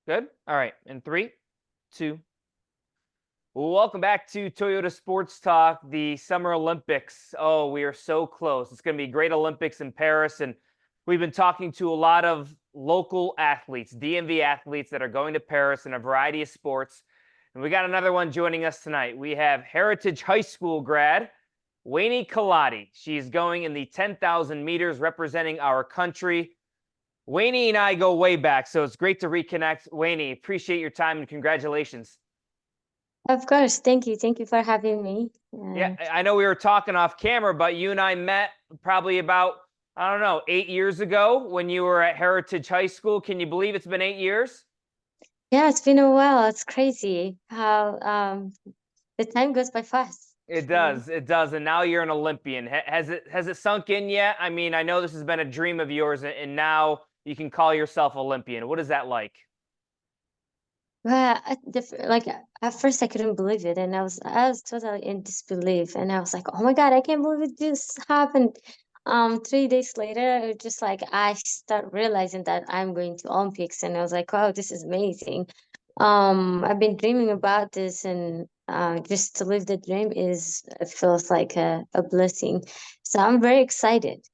Good. All right. In three, two. Welcome back to Toyota Sports Talk, the Summer Olympics. Oh, we are so close. It's going to be great Olympics in Paris. And we've been talking to a lot of local athletes, DMV athletes that are going to Paris in a variety of sports. And we got another one joining us tonight. We have Heritage High School grad, Weini Kelati. She's going in the 10,000 meters representing our country. Weini and I go way back, so it's great to reconnect. Weini, appreciate your time and congratulations. Of course. Thank you. Thank you for having me. Yeah, I know we were talking off camera, but you and I met probably about, I don't know, 8 years ago when you were at Heritage High School. Can you believe it's been 8 years? Yeah, it's been a while. It's crazy how the time goes by fast. It does. It does. And now you're an Olympian. Has it sunk in yet? I mean, I know this has been a dream of yours, and now you can call yourself Olympian. What is that like? Well, like at first I couldn't believe it, and I was totally in disbelief, and I was like, "Oh my God, I can't believe it just happened." 3 days later, it just like I start realizing that I'm going to Olympics, and I was like, "Wow, this is amazing." I've been dreaming about this, and just to live the dream is it feels like a blessing. So I'm very excited.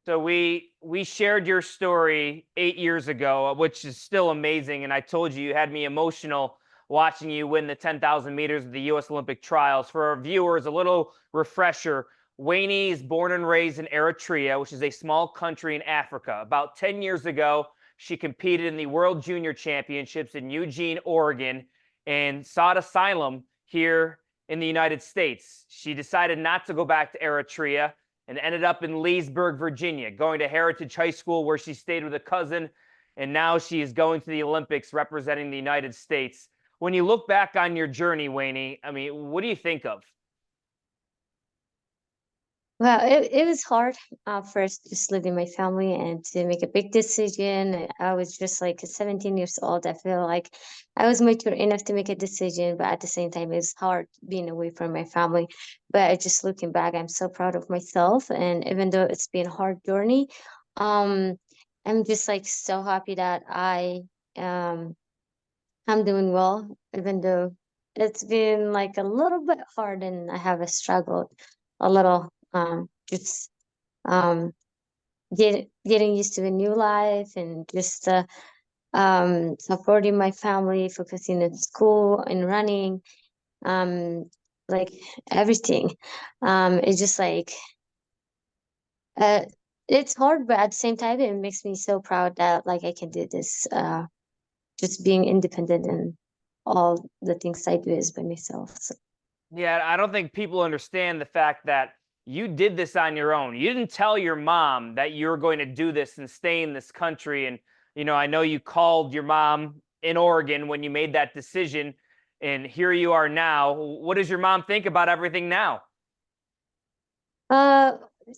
So we shared your story 8 years ago, which is still amazing. And I told you had me emotional watching you win the 10,000 meters of the U.S. Olympic trials. For our viewers, a little refresher. Weini is born and raised in Eritrea, which is a small country in Africa. About 10 years ago, she competed in the World Junior Championships in Eugene, Oregon, and sought asylum here in the United States. She decided not to go back to Eritrea and ended up in Leesburg, Virginia, going to Heritage High School where she stayed with a cousin. And now she is going to the Olympics representing the United States. When you look back on your journey, Weini, I mean, what do you think of? Well, it was hard first just leaving my family and to make a big decision. I was just like 17 years old. I feel like I was mature enough to make a decision, but at the same time, it's hard being away from my family. But just looking back, I'm so proud of myself. And even though it's been a hard journey, um, I'm just like so happy that um I'm doing well, even though it's been like a little bit hard and I have a struggled a little just um getting used to a new life and just supporting my family, focusing at school and running, um like everything. It's just like uh it's hard, but at the same time it makes me so proud that like I can do this, just being independent and all the things I do is by myself. So. Yeah, I don't think people understand the fact that you did this on your own. You didn't tell your mom that you were going to do this and stay in this country. And, I know you called your mom in Oregon when you made that decision. And here you are now. What does your mom think about everything now? Uh,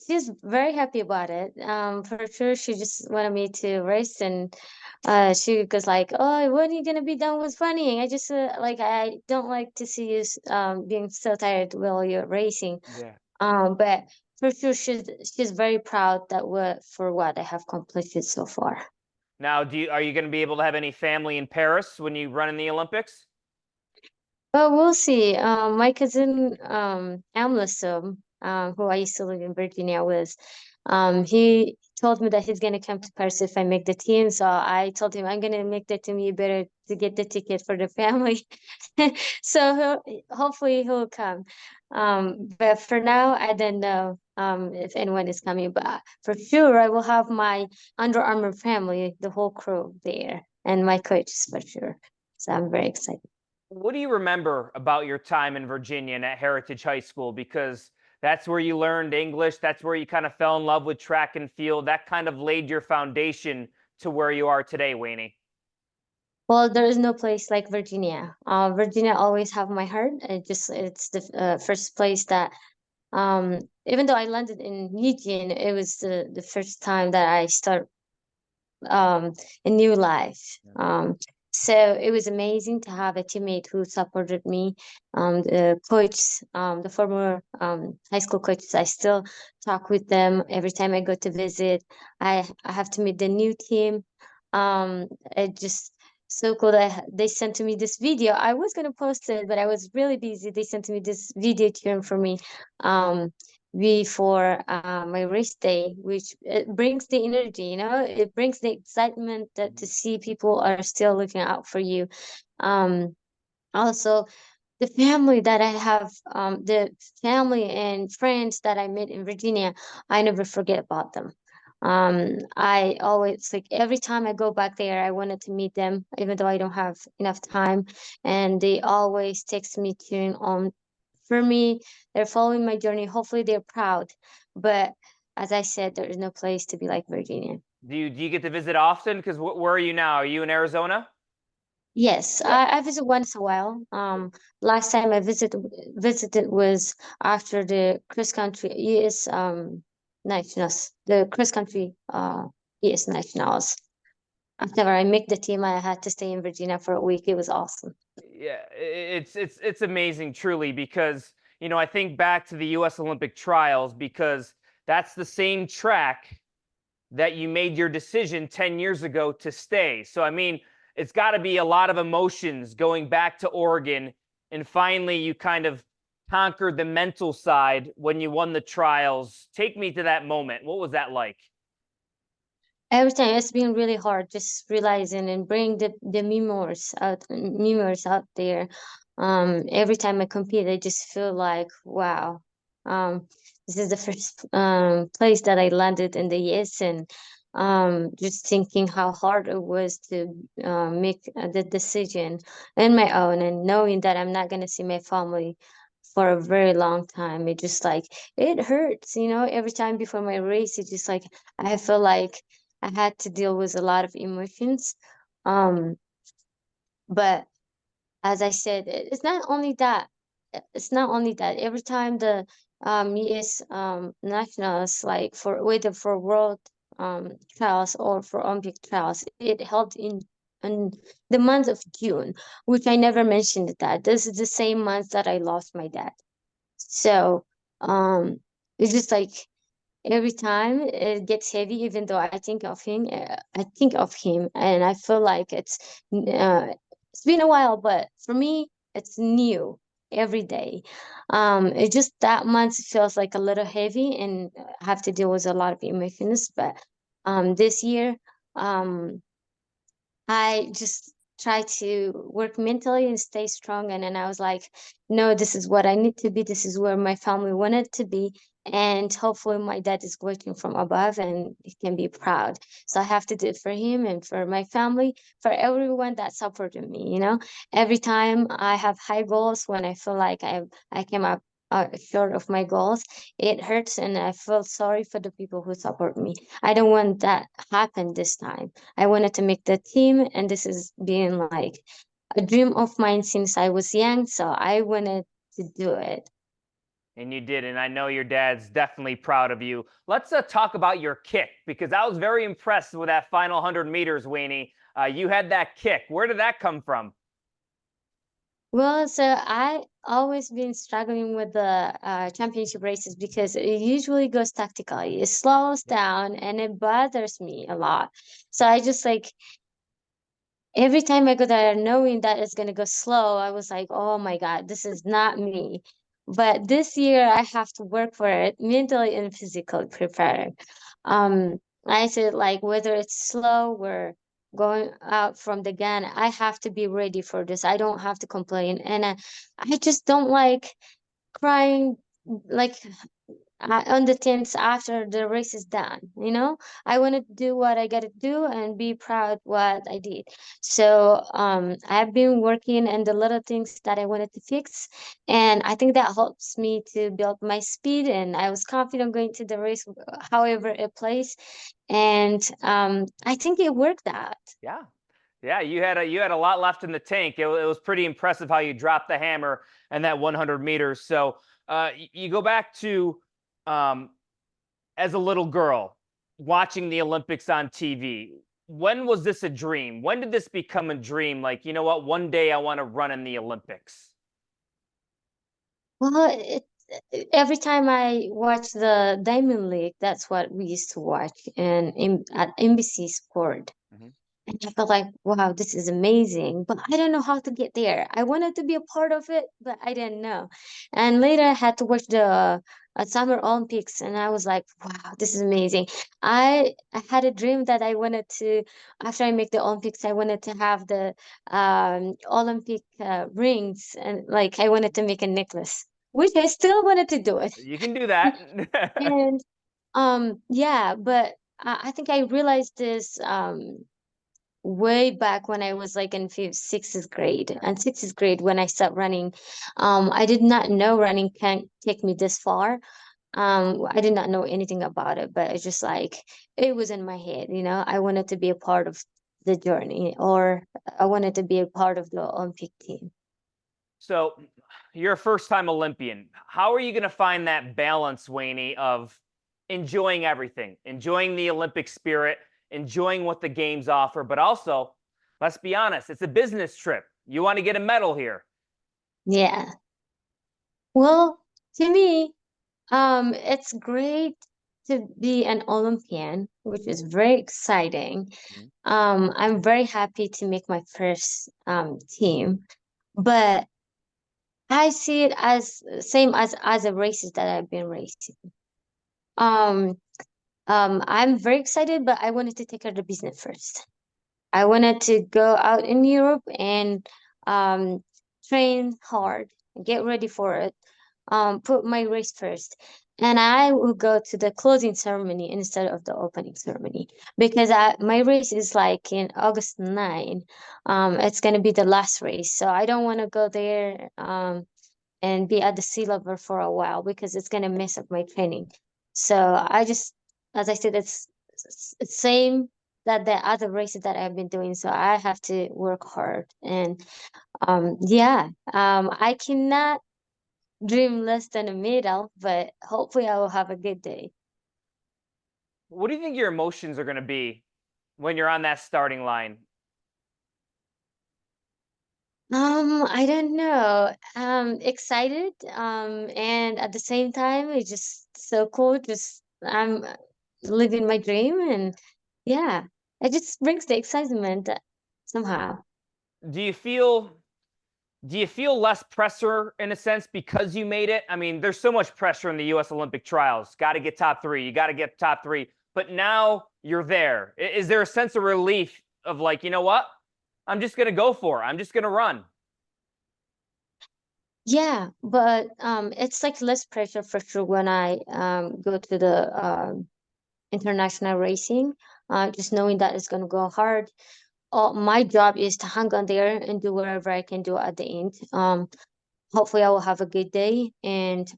she's very happy about it. For sure, she just wanted me to race, and she goes like, "Oh, when are you gonna be done with running? I just like I don't like to see you being so tired while you're racing." Yeah. But for sure, she's very proud that what I have completed so far. Now, are you going to be able to have any family in Paris when you run in the Olympics? Well, we'll see. My cousin, Amlisum, who I used to live in Virginia with, he told me that he's gonna come to Paris if I make the team. So I told him I'm gonna make the team. You better to get the ticket for the family. So hopefully he'll come. But for now, I don't know if anyone is coming. But for sure, I will have my Under Armour family, the whole crew there, and my coaches for sure. So I'm very excited. What do you remember about your time in Virginia and at Heritage High School? Because that's where you learned English. That's where you kind of fell in love with track and field. That kind of laid your foundation to where you are today, Weini. Well, there is no place like Virginia. Virginia always have my heart. It's the first place that even though I landed in Eugene, it was the first time that I start um a new life. So it was amazing to have a teammate who supported me. The coach, the former high school coaches, I still talk with them every time I go to visit. I have to meet the new team. It just so cool that they sent to me this video. I was gonna post it, but I was really busy. They sent me this video to for me um before my race day, which it brings the energy, you know, it brings the excitement that to see people are still looking out for you. Also the family that I have, the family and friends that I met in Virginia, I never forget about them. I always like every time I go back there, I wanted to meet them, even though I don't have enough time. And they always text me tune on for me. They're following my journey. Hopefully, they're proud. But as I said, there is no place to be like Virginia. Do you get to visit often? Because where are you now? Are you in Arizona? Yes, I visit once a while. Last time I visited was after the cross country US nationals, the cross country US nationals. After I make the team, I had to stay in Virginia for a week. It was awesome. Yeah, it's amazing, truly, because I think back to the U.S. Olympic trials because that's the same track that you made your decision 10 years ago to stay. So, I mean, it's got to be a lot of emotions going back to Oregon. And finally, you kind of conquered the mental side when you won the trials. Take me to that moment. What was that like? Every time it's been really hard just realizing and bring the memories out there. Every time I compete, I just feel like, wow, this is the first place that I landed in the US, and just thinking how hard it was to make the decision on my own, and knowing that I'm not gonna see my family for a very long time. It just like it hurts, you know, every time before my race. It just like I feel like I had to deal with a lot of emotions. Um, but as I said, it's not only that. It's not only that. Every time the US nationals, like for whether for world trials or for Olympic trials, it held in the month of June, which I never mentioned that. This is the same month that I lost my dad. So it's just like every time it gets heavy, even though I think of him, and I feel like it's been a while, but for me, it's new every day. It just that month feels like a little heavy, and I have to deal with a lot of emotions. But this year, um, I just try to work mentally and stay strong. And then I was like, no, this is what I need to be. This is where my family wanted to be. And hopefully my dad is watching from above and he can be proud. So I have to do it for him and for my family, for everyone that supported me, you know. Every time I have high goals, when I feel like I came up short of my goals, it hurts, and I feel sorry for the people who support me. I don't want that happen this time. I wanted to make the team, and this is being like a dream of mine since I was young. So I wanted to do it. And you did. And I know your dad's definitely proud of you. Let's talk about your kick because I was very impressed with that final 100 meters, Weini. You had that kick. Where did that come from? Well, so I always been struggling with the championship races because it usually goes tactically. It slows down and it bothers me a lot. So I just like every time I go there, knowing that it's gonna go slow, I was like, oh my God, this is not me. But this year I have to work for it mentally and physically prepared. Um, I said like whether it's slow or going out from the gun, I have to be ready for this. I don't have to complain. And I just don't like crying like on the 10th after the race is done, you know. I want to do what I got to do and be proud what I did. So I've been working on the little things that I wanted to fix, and I think that helps me to build my speed, and I was confident going to the race however it plays, and I think it worked out. Yeah. Yeah, you had a lot left in the tank. It was pretty impressive how you dropped the hammer and that 100 meters. So you go back to um, as a little girl watching the Olympics on TV. When was this a dream? When did this become a dream? Like, you know what? One day I want to run in the Olympics. Well, every time I watch the Diamond League, that's what we used to watch and in at NBC Sport. Mhm. And I felt like, wow, this is amazing, but I don't know how to get there. I wanted to be a part of it, but I didn't know. And later I had to watch the Summer Olympics, and I was like, wow, this is amazing. I had a dream that I wanted to, after I make the Olympics, I wanted to have the Olympic rings, and like I wanted to make a necklace, which I still wanted to do it. You can do that. And yeah, but I think I realized this way back when I was like in fifth, sixth grade. And sixth grade, when I started running, I did not know running can take me this far. I did not know anything about it, but it's just like it was in my head, you know. I wanted to be a part of the journey, or I wanted to be a part of the Olympic team. So you're a first-time Olympian. How are you going to find that balance, Weini, of enjoying everything, enjoying the Olympic spirit, enjoying what the games offer, but also, let's be honest, it's a business trip. You want to get a medal here. Yeah. Well, to me, it's great to be an Olympian, which is very exciting. Mhm. I'm very happy to make my first team, but I see it as same as the races that I've been racing. Um, I'm very excited, but I wanted to take care of the business first. I wanted to go out in Europe and um, train hard, get ready for it, put my race first. And I will go to the closing ceremony instead of the opening ceremony because my race is like in August 9. It's going to be the last race. So I don't want to go there and be at the sea level for a while because it's going to mess up my training. So I just, as I said, it's same that the other races that I've been doing. So I have to work hard. And yeah, I cannot dream less than a medal, but hopefully I will have a good day. What do you think your emotions are going to be when you're on that starting line? I don't know. Excited. And at the same time, it's just so cool. Just I'm living my dream, and yeah, it just brings the excitement somehow. Do you feel do you feel less pressure in a sense because you made it? I mean, there's so much pressure in the US Olympic trials. Got to get top 3. You got to get top 3. But now you're there. Is there a sense of relief of like, you know what? I'm just going to go for it. I'm just going to run. Yeah, but it's like less pressure for sure when I go to the international racing. Just knowing that it's gonna go hard. My job is to hang on there and do whatever I can do at the end. Hopefully I will have a good day, and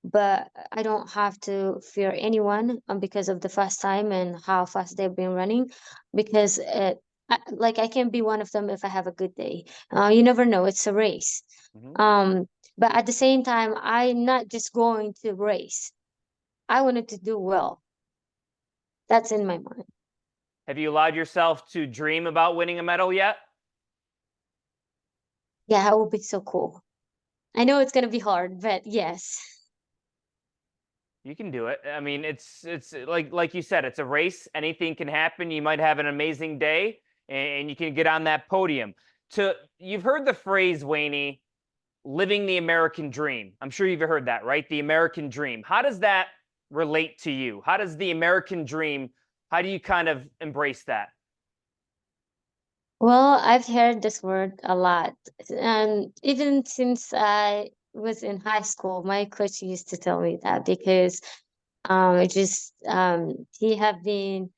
but I don't have to fear anyone because of the fast time and how fast they've been running, because like I can be one of them if I have a good day. You never know, it's a race. Mhm. um but at the same time, I'm not just going to race. I wanted to do well. That's in my mind. Have you allowed yourself to dream about winning a medal yet? Yeah, that would be so cool. I know it's gonna be hard, but yes. You can do it. I mean, it's like you said, it's a race. Anything can happen. You might have an amazing day, and you can get on that podium. You've heard the phrase, Weini, living the American dream. I'm sure you've heard that, right? The American dream. How does that relate to you? How does the American dream? How do you kind of embrace that? Well, I've heard this word a lot. And even since I was in high school, my coach used to tell me that because it just he have been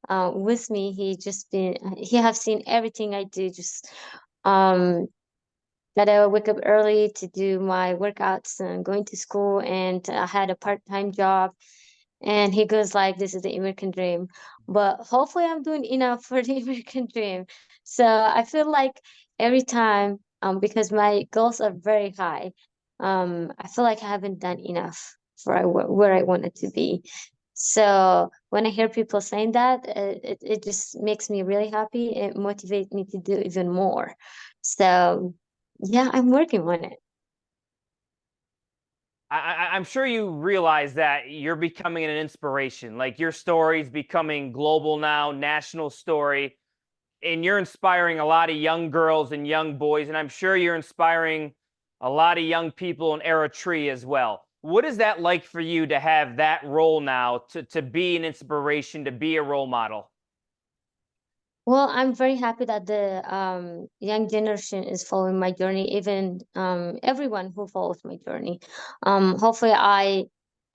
with me. He have seen everything I do. Just um that I wake up early to do my workouts and going to school, and I had a part-time job. And he goes like, this is the American dream. But hopefully I'm doing enough for the American dream. So I feel like every time, because my goals are very high, I feel like I haven't done enough for where I wanted to be. So when I hear people saying that, it just makes me really happy. It motivates me to do even more. So yeah, I'm working on it. I'm sure you realize that you're becoming an inspiration. Like your story's becoming global now, national story. and you're inspiring a lot of young girls and young boys, and I'm sure you're inspiring a lot of young people in Eritrea as well. What is that like for you to have that role now, to be an inspiration, to be a role model? Well, I'm very happy that the young generation is following my journey, even everyone who follows my journey. Hopefully,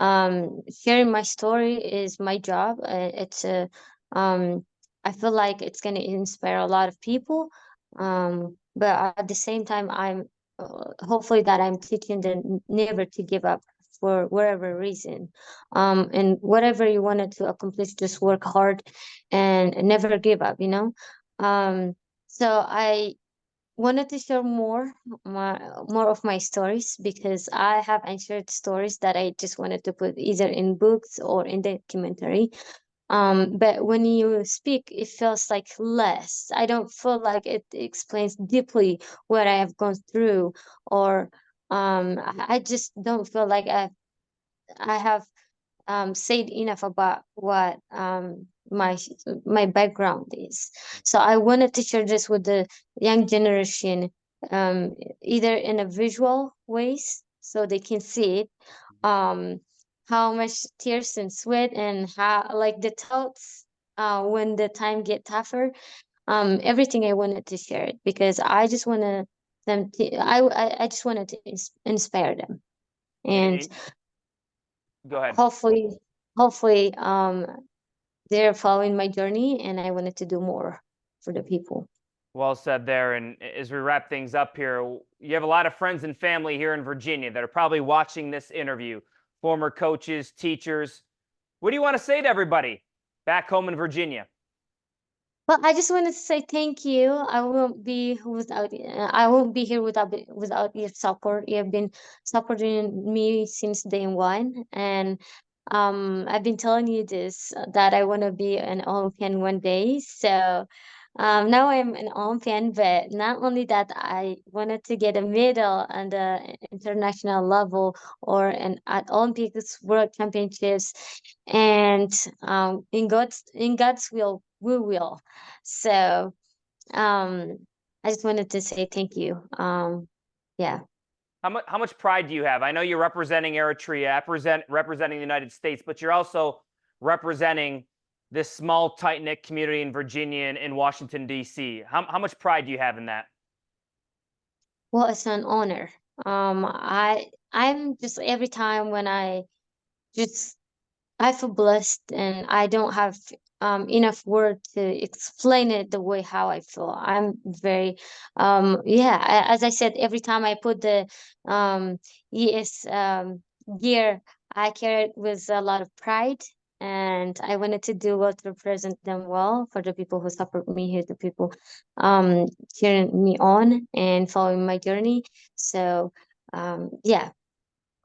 sharing my story is my job. Um, I feel like it's going to inspire a lot of people. But at the same time, I'm hopefully that I'm teaching them never to give up for whatever reason. And whatever you wanted to accomplish, just work hard and never give up, you know. So I wanted to share more of my stories because I have unshared stories that I just wanted to put either in books or in documentary. But when you speak, it feels like less. I don't feel like it explains deeply what I have gone through, or I just don't feel like I have said enough about what my background is. So I wanted to share this with the young generation, um, either in a visual ways so they can see it, um, how much tears and sweat and how like the thoughts when the time get tougher. Everything I wanted to share it because I just wanted them to. I just wanted to inspire them and And go ahead. hopefully hopefully they're following my journey and I wanted to do more for the people. Well said there. And as we wrap things up here, you have a lot of friends and family here in Virginia that are probably watching this interview, former coaches, teachers. What do you want to say to everybody back home in Virginia? Well, I just wanted to say thank you. I won't be here without your support. You have been supporting me since day one, and I've been telling you this that I want to be an Olympian one day. So now I'm an Olympian, but not only that, I wanted to get a medal on the international level or at Olympics, World Championships, and in God's will, we will. So um, I just wanted to say thank you. Yeah. How much pride do you have? I know you're representing Eritrea, representing the United States, but you're also representing this small, tight knit community in Virginia and in Washington, D.C. How much pride do you have in that? Well, it's an honor. I'm just every time when just I feel blessed and I don't have enough word to explain it the way how I feel. I'm very yeah, as I said, every time I put the ES gear, I carry it with a lot of pride and I wanted to do well to represent them well for the people who support me here, the people cheering me on and following my journey. So yeah.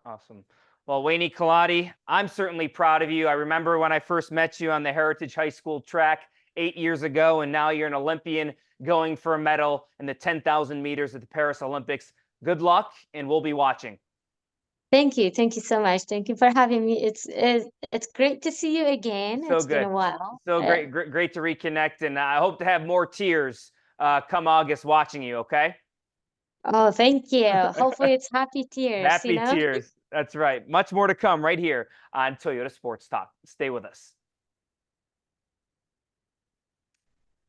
Awesome. Well, Weini Kelati, I'm certainly proud of you. I remember when I first met you on the Heritage High School track 8 years ago, and now you're an Olympian going for a medal in the 10,000 meters at the Paris Olympics. Good luck, and we'll be watching. Thank you. Thank you so much. Thank you for having me. It's great to see you again. So It's been good. a while. So great to reconnect, and I hope to have more tears come August watching you, okay? Oh, thank you. Hopefully it's happy tears, you Happy know? tears. That's right. Much more to come right here on Toyota Sports Talk. Stay with us.